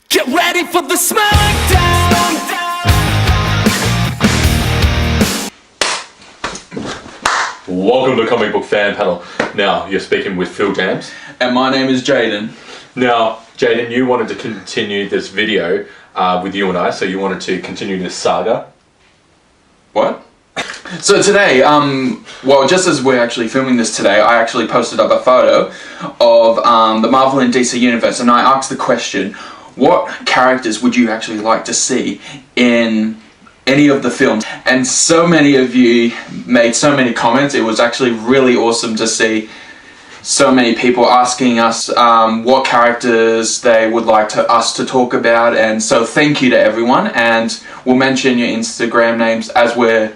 Get ready for the smackdown. Welcome to Comic Book Fan Panel. Now, you're speaking with Phil James. And my name is Jayden. Now, Jayden, you wanted to continue this video with you and I, so you wanted to continue this saga. What? So today, well, just as we're actually filming this today, I actually posted up a photo of the Marvel and DC Universe, and I asked the question, what characters would you actually like to see in any of the films? And so many of you made so many comments. It was actually really awesome to see so many people asking us what characters they would like us to talk about, and so thank you to everyone, and we'll mention your Instagram names as we're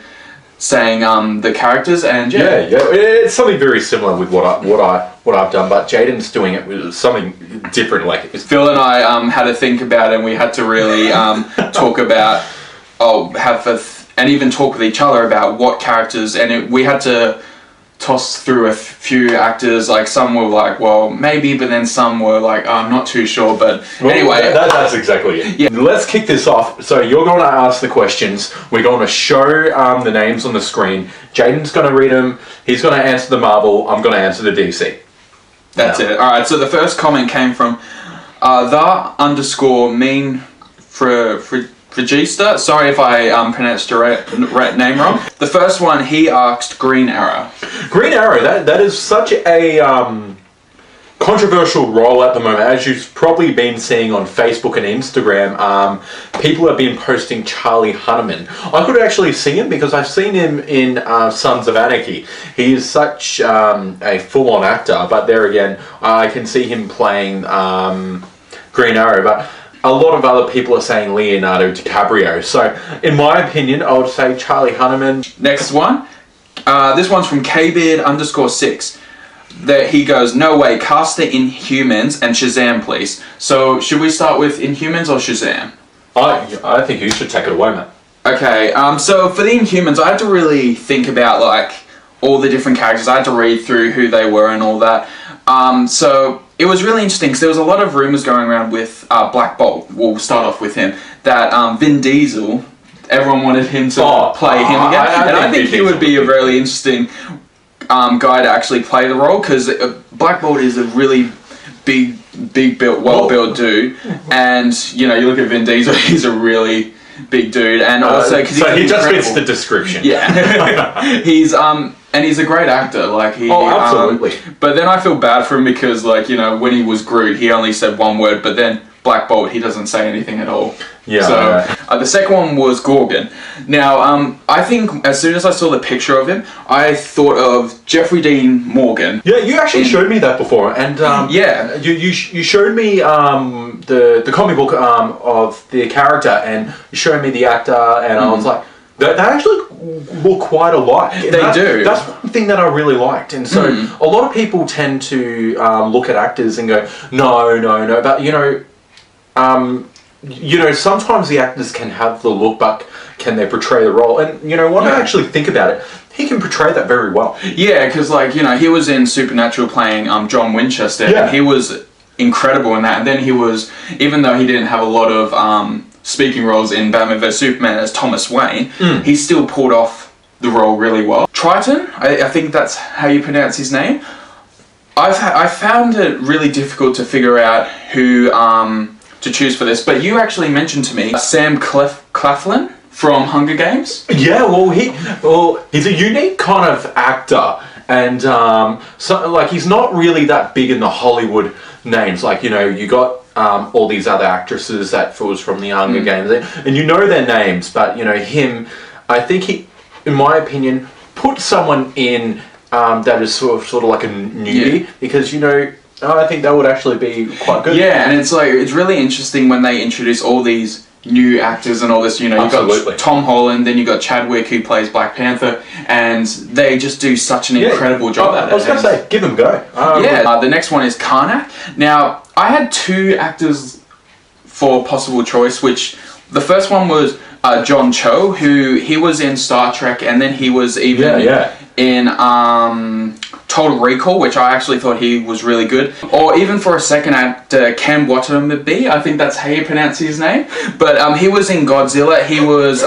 saying the characters. And yeah, it's something very similar with what I've done, but Jayden's doing it with something different. Like Phil and I had to think about it, and we had to really talk about and even talk with each other about what characters, and we had to toss through a few actors. Like some were like, well, maybe, but then some were like, I'm not too sure. But anyway, that's exactly it. Yeah. Let's kick this off. So you're going to ask the questions. We're going to show the names on the screen. Jayden's going to read them. He's going to answer the Marvel. I'm going to answer the DC. That's it. All right. So the first comment came from _mean Fragista. Sorry if I pronounced your right name wrong. The first one, he asked Green Arrow. Green Arrow, that is such a controversial role at the moment. As you've probably been seeing on Facebook and Instagram, people have been posting Charlie Hunnam. I could actually see him because I've seen him in Sons of Anarchy. He is such a full-on actor, but there again, I can see him playing Green Arrow. But a lot of other people are saying Leonardo DiCaprio. So, in my opinion, I would say Charlie Hunnam. Next one. This one's from kbeard_6. That he goes, no way, cast the Inhumans and Shazam, please. So, should we start with Inhumans or Shazam? I think you should take it away, man. Okay, so for the Inhumans, I had to really think about, like, all the different characters. I had to read through who they were and all that. So it was really interesting because there was a lot of rumors going around with Black Bolt. We'll start off with him. That Vin Diesel, everyone wanted him to play him again. And I think he would be a really interesting guy to actually play the role, because Black Bolt is a really big built, well-built dude. And, you know, you look at Vin Diesel, he's a really big dude. And also, because so he just fits the description. Yeah. And he's a great actor, like he. Oh, absolutely. But then I feel bad for him because, like, you know, when he was Groot, he only said one word, but then Black Bolt, he doesn't say anything at all. Yeah. So the second one was Gorgon. Now, I think as soon as I saw the picture of him, I thought of Jeffrey Dean Morgan. Yeah, you actually showed me that before, and yeah, you showed me the comic book of the character, and you showed me the actor, and I was like, they actually look quite alike. They do. That's one thing that I really liked. And so a lot of people tend to look at actors and go, no. But, you know, sometimes the actors can have the look, but can they portray the role? And, you know, when I actually think about it, he can portray that very well. Yeah, because, like, you know, he was in Supernatural playing John Winchester, and he was incredible in that. And then he was, even though he didn't have a lot of speaking roles in Batman vs Superman as Thomas Wayne, he still pulled off the role really well. Triton, I think that's how you pronounce his name. I found it really difficult to figure out who to choose for this, but you actually mentioned to me Sam Claflin from Hunger Games. Yeah, he's a unique kind of actor, and so, like, he's not really that big in the Hollywood names. Like, you know, you got all these other actresses that was from the Hunger Games, and you know their names, but, you know, him, I think he, in my opinion, put someone in that is sort of like a newbie, because, you know, I think that would actually be quite good. Yeah, and it's like, it's really interesting when they introduce all these new actors and all this, you know, you've got Tom Holland, then you've got Chadwick who plays Black Panther, and they just do such an incredible job at it. I was going to say, give them a go. The next one is Karnak. Now, I had two actors for possible choice, which the first one was John Cho, who he was in Star Trek, and then he was even in Total Recall, which I actually thought he was really good. Or even for a second actor, Cam Watanabe, I think that's how you pronounce his name. But he was in Godzilla. He was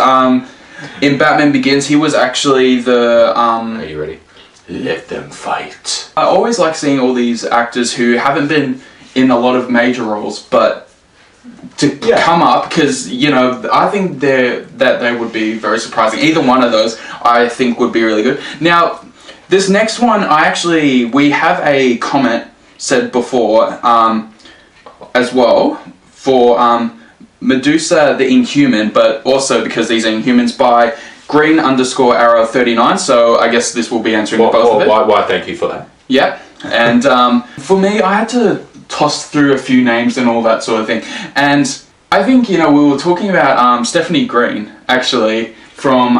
in Batman Begins. He was actually the... Are you ready? Let them fight. I always like seeing all these actors who haven't been in a lot of major roles, but to come up, because, you know, I think that they would be very surprising. Either one of those, I think, would be really good. Now, this next one, we have a comment said before, as well, for Medusa the Inhuman, but also because these are Inhumans, by Green_Arrow39, so I guess this will be answering both of it. Why, thank you for that. Yeah, and for me, I had to toss through a few names and all that sort of thing. And I think, you know, we were talking about Stephanie Green, actually, from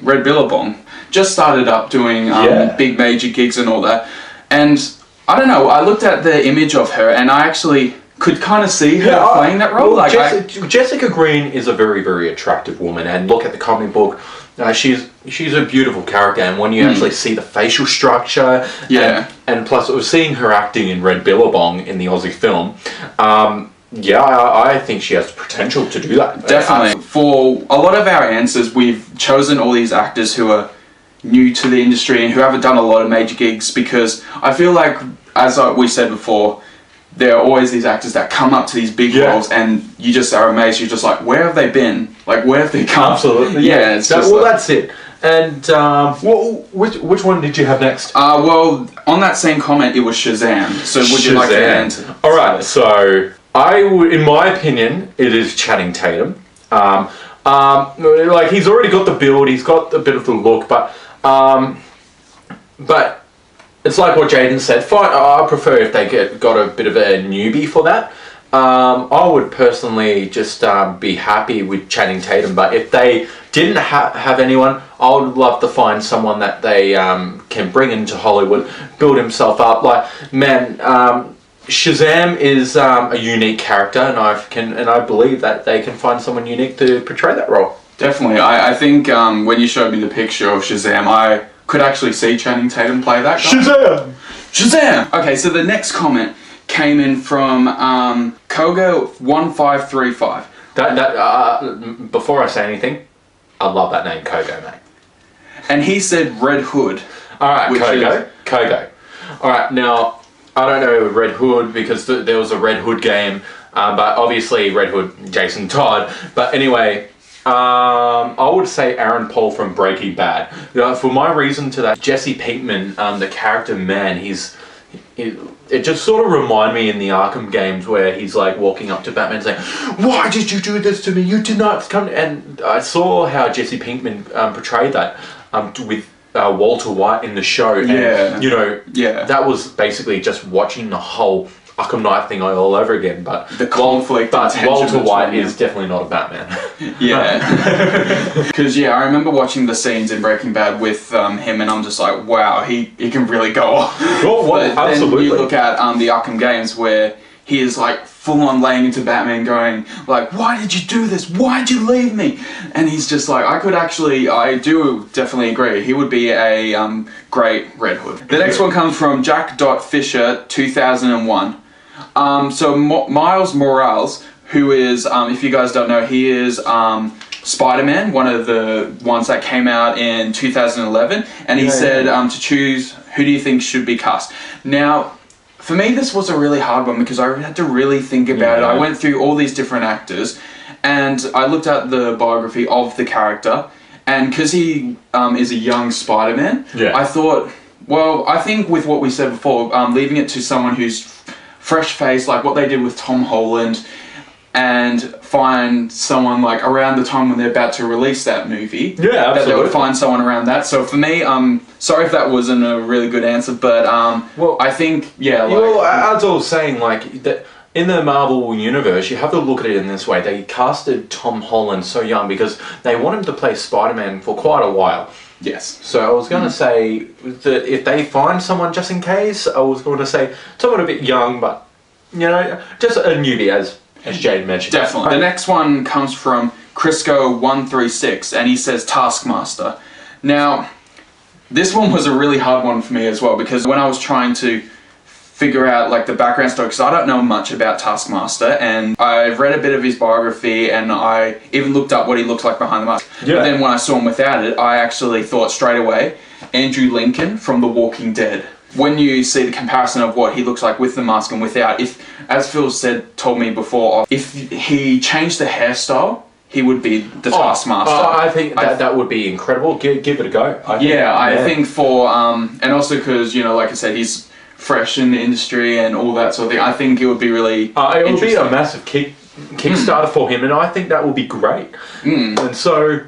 Red Billabong. Just started up doing big major gigs and all that. And I don't know, I looked at the image of her and I actually could kind of see her playing that role. Well, Jessica Green is a very, very attractive woman, and look at the comic book. She's a beautiful character, and when you actually see the facial structure, and plus it was seeing her acting in Red Billabong in the Aussie film, I think she has the potential to do that. Definitely. For a lot of our answers, we've chosen all these actors who are new to the industry and who haven't done a lot of major gigs, because I feel like, as we said before, there are always these actors that come up to these big roles and you just are amazed. You're just like, where have they been? Like, where have they come? Absolutely. Yeah, it's that's it. And which one did you have next? Well, on that same comment, it was Shazam. So would you like to answer? All right. So I would, in my opinion, it is Channing Tatum. Like, he's already got the build. He's got a bit of the look, but it's like what Jayden said. Fine, I prefer if they got a bit of a newbie for that. I would personally just be happy with Channing Tatum, but if they didn't have anyone, I would love to find someone that they can bring into Hollywood, build himself up. Like, man, Shazam is a unique character, and I believe that they can find someone unique to portray that role. Definitely. I think when you showed me the picture of Shazam, I could actually see Channing Tatum play that guy. Shazam! Okay, so the next comment came in from Kogo1535. Before I say anything, I love that name, Kogo, mate. And he said Red Hood. Alright, Kogo. Alright, now, I don't know Red Hood because there was a Red Hood game, but obviously Red Hood, Jason Todd. But anyway, I would say Aaron Paul from Breaking Bad. You know, for my reason to that, Jesse Pinkman, the character, man, it just sort of reminded me in the Arkham games where he's like walking up to Batman saying, "Why did you do this to me? You did not come." And I saw how Jesse Pinkman portrayed that with Walter White in the show. And, you know, that was basically just watching the whole Arkham Knight thing all over again, but the conflict. But Walter White is definitely not a Batman. Because I remember watching the scenes in Breaking Bad with him, and I'm just like, wow, he can really go off. Absolutely. Then you look at the Arkham games where he is like full on laying into Batman, going like, "Why did you do this? Why did you leave me?" And he's just like, I do definitely agree. He would be a great Red Hood. The next one comes from Jack.Fisher 2001. So Miles Morales, who is, if you guys don't know, he is SpiderMan, one of the ones that came out in 2011, and he said to choose who do you think should be cast. Now, for me, this was a really hard one because I had to really think about it. I went through all these different actors, and I looked at the biography of the character, and because he is a young Spider-Man, I thought, well, I think with what we said before, leaving it to someone who's fresh face, like what they did with Tom Holland, and find someone like around the time when they're about to release that movie. Yeah, absolutely. That they would find someone around that. So for me, sorry if that wasn't a really good answer, but I think as I was saying, like that in the Marvel universe, you have to look at it in this way. They casted Tom Holland so young because they want him to play Spider-Man for quite a while. Yes. So I was going to say that if they find someone just in case, I was going to say someone a bit young, but, you know, just a newbie, as Jayden mentioned. Definitely. The next one comes from Crisco136, and he says Taskmaster. Now, This one was a really hard one for me as well, because when I was trying to figure out like the background story, because I don't know much about Taskmaster, and I've read a bit of his biography, and I even looked up what he looks like behind the mask. Yeah. But then when I saw him without it, I actually thought straight away, Andrew Lincoln from The Walking Dead. When you see the comparison of what he looks like with the mask and without, if, as Phil told me before, if he changed the hairstyle, he would be the Taskmaster. I think that would be incredible. Give it a go. I think for, and also because, you know, like I said, he's fresh in the industry and all that sort of thing. I think it would be really it would be a massive Kickstarter for him, and I think that will be great. And so,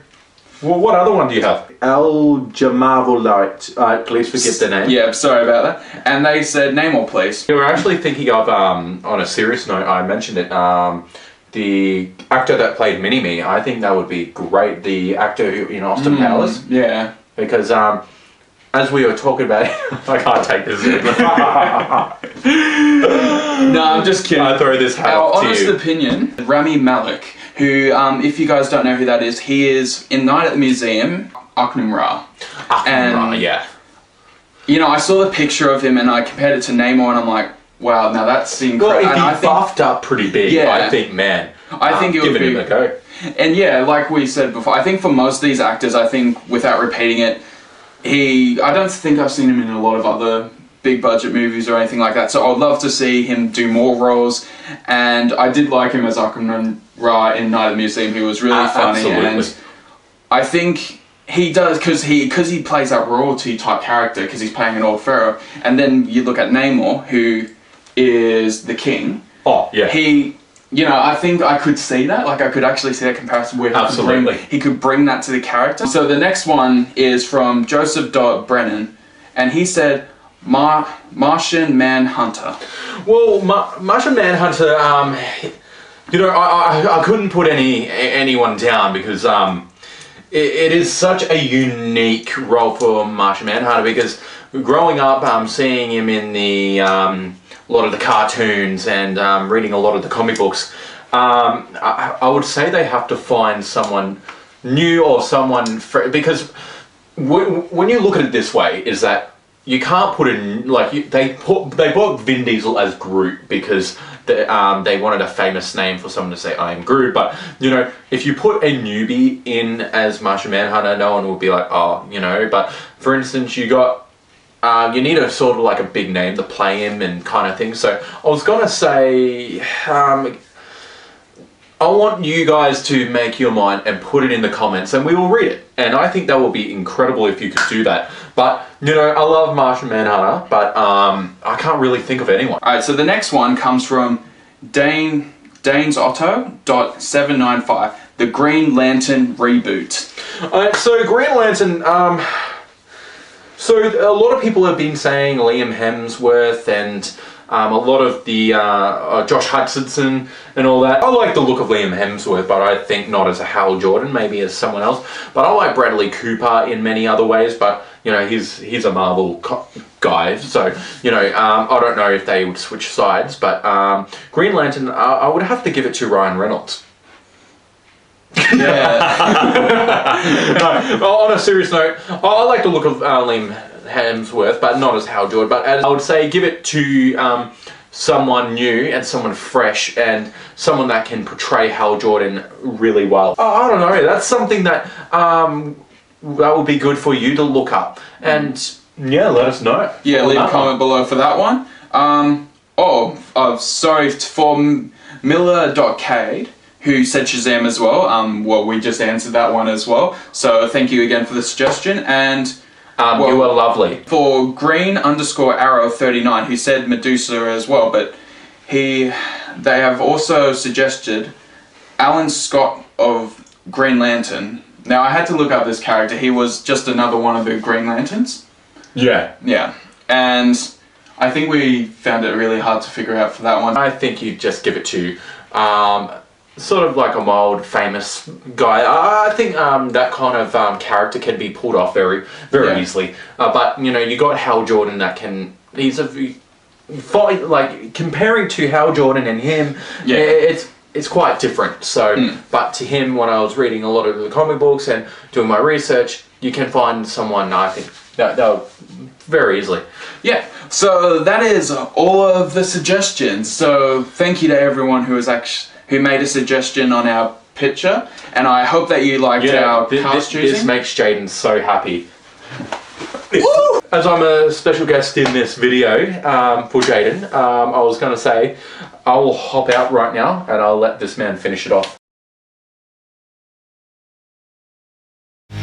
well, what other one do you have? Al Jamarvolite. Please forget the name. Yeah, sorry about that. And they said, name all, please. We were actually thinking of, on a serious note, I mentioned it, the actor that played Mini-Me. I think that would be great. The actor who in Austin Powers. Yeah. Because, as we were talking about, I can't take this. No, I'm just kidding. I throw this hat Our to honest you. opinion, Rami Malek, who, if you guys don't know who that is, he is in Night at the Museum, Akhnum Ra. Yeah. You know, I saw the picture of him and I compared it to Namor, and I'm like, wow, now that's incredible. Well, if he buffed up pretty big, Yeah. I think, man, I think it would give be him a go. And yeah, like we said before, I think for most of these actors, I think without repeating it, I don't think I've seen him in a lot of other big budget movies or anything like that, so I'd love to see him do more roles. And I did like him as Akhnum Ra in Night at the Museum. He was really funny. Absolutely. And I think he does, because he plays that royalty type character, because he's playing an old pharaoh. And then you look at Namor, who is the king. Oh, yeah. You know, I think I could see that. Like, I could actually see that comparison where he could bring that to the character. So the next one is from Joseph Brennan, and he said, Martian Manhunter. Well, Martian Manhunter, you know, I couldn't put anyone down because it is such a unique role for Martian Manhunter, because growing up, seeing him in the a lot of the cartoons and reading a lot of the comic books, I would say they have to find someone new or someone because when you look at it this way, is that you can't put in, like, they bought Vin Diesel as Groot because they wanted a famous name for someone to say, I am Groot. But, you know, if you put a newbie in as Martian Manhunter, no one will be like, oh, you know. But, for instance, you need a sort of like a big name to play him and kind of thing. So, I was going to say, I want you guys to make your mind and put it in the comments, and we will read it. And I think that will be incredible if you could do that. But, you know, I love Martian Manhunter, but I can't really think of anyone. Alright, so the next one comes from DanesOtto.795, the Green Lantern reboot. Alright, so Green Lantern, so a lot of people have been saying Liam Hemsworth and a lot of the Josh Hutcherson and all that. I like the look of Liam Hemsworth, but I think not as a Hal Jordan, maybe as someone else. But I like Bradley Cooper in many other ways, but, you know, he's a Marvel guy, so, you know, I don't know if they would switch sides, but Green Lantern, I would have to give it to Ryan Reynolds. Yeah. No, on a serious note, I like the look of Liam Hemsworth, but not as Hal Jordan. But I would say give it to someone new and someone fresh and someone that can portray Hal Jordan really well. I don't know. That's something that that would be good for you to look up. And yeah, let us know. Yeah, leave a comment below for that one. Sorry for Miller.Cade, who said Shazam as well. Well, we just answered that one as well. So thank you again for the suggestion. And you are lovely. For Green_Arrow39, who said Medusa as well, but they have also suggested Alan Scott of Green Lantern. Now, I had to look up this character. He was just another one of the Green Lanterns. Yeah. Yeah. And I think we found it really hard to figure out for that one. I think you just give it to sort of like a mild, famous guy. I think that kind of character can be pulled off very easily. But, you know, you got Hal Jordan that can... like, comparing to Hal Jordan and him, it's quite different. So, but to him, when I was reading a lot of the comic books and doing my research, you can find someone, I think, They'll very easily. Yeah, so that is all of the suggestions. So thank you to everyone who made a suggestion on our picture, and I hope that you liked our cast choosing. This makes Jayden so happy. As I'm a special guest in this video for Jayden, I was going to say I'll hop out right now and I'll let this man finish it off.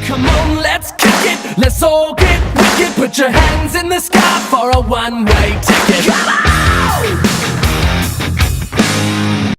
Come on, let's kick it. Let's all get wicked. Put your hands in the sky for a one-way ticket.